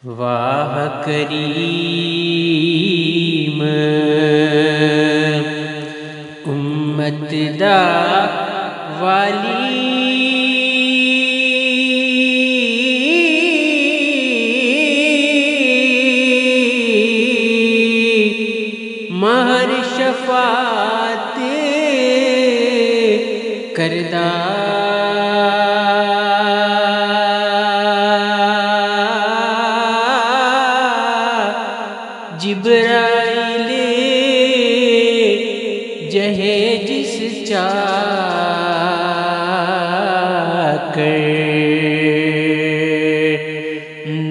واہ کریم امت دا والی مہر شفاعت کردہ جبرائیل جہے جس چاکر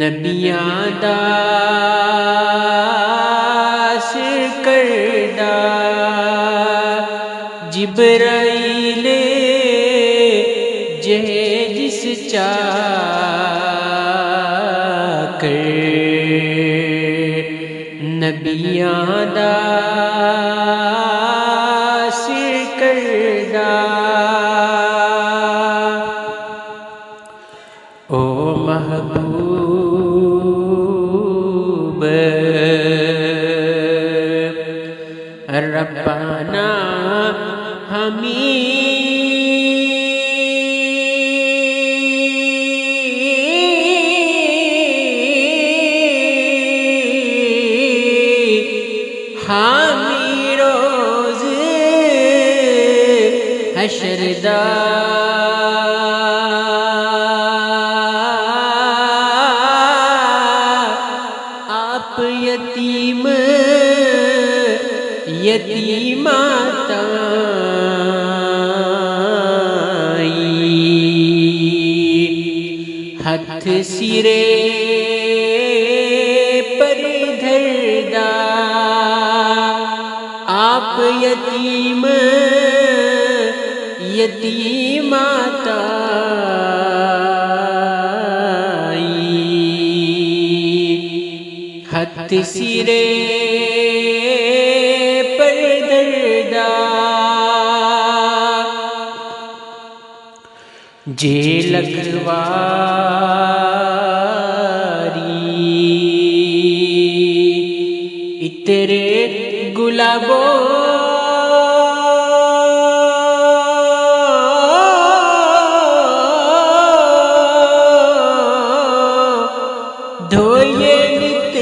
نبیاں دا سر کردہ جبرائیل جہے جس چاکر نبیاں دا سر کردہ او محبوب ربنا حامی روز حشر دا آپ یتیم یتیماتائی ہتھ سرے پر دھردہ آپ یتیم یتیماتائی ہتھ سرے پر دردہ جے لکھواری اترے گلابو دھوئے نت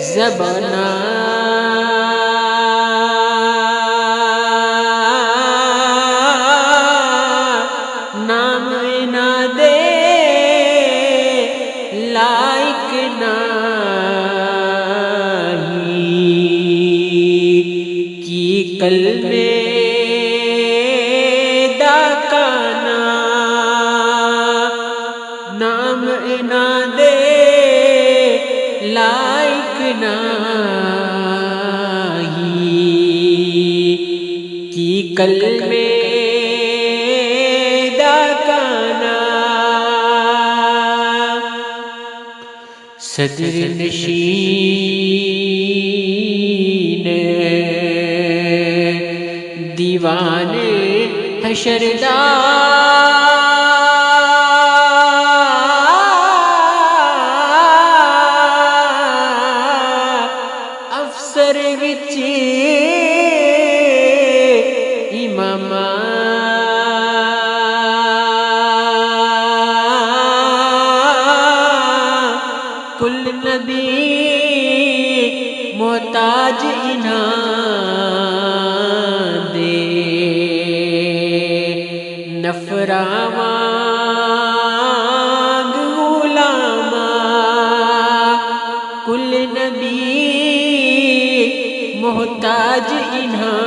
زبانہ نام نہ دے لائق نہیں کی قلب داکانا نام نہ دے لائق نہیں کی قلب داکانا صدر نشین دیوان حشر دا افسر وچ امام کل نبی محتاج انہاں دے نفراوانگ غلاما کل نبی محتاج انہاں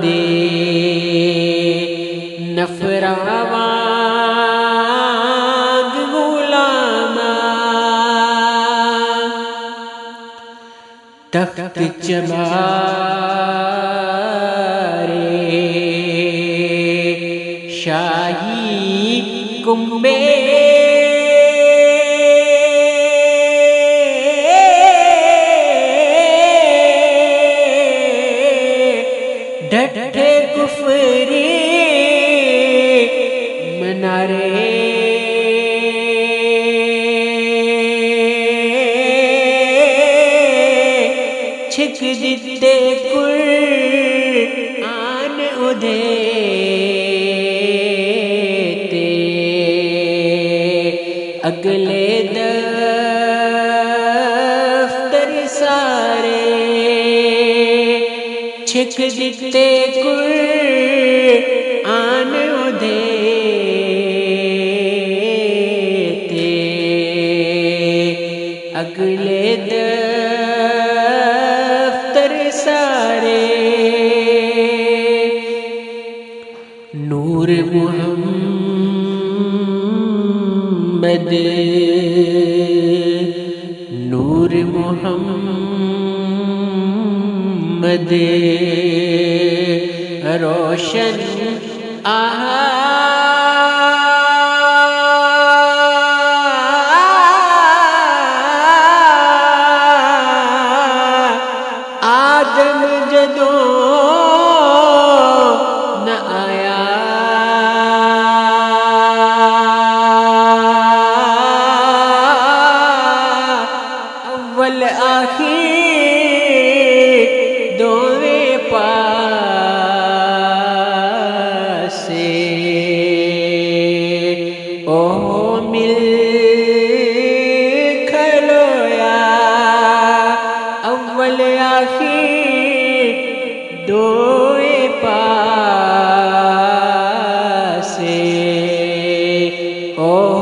دے نفراوانگ غلاما تخت چبارے شاہی کنبے ڈھٹھے کفری منارے دتے قرآن ادھے تے اگلے دفتر سارے چھک دتے قرآن ادھے تے اگلے دفتر سارے نور محمد نور محمد روشن آدم جدوں نہ آیا اول آخر دوویں پاسے او مل کھلویا اول آخر دوویں پاسے او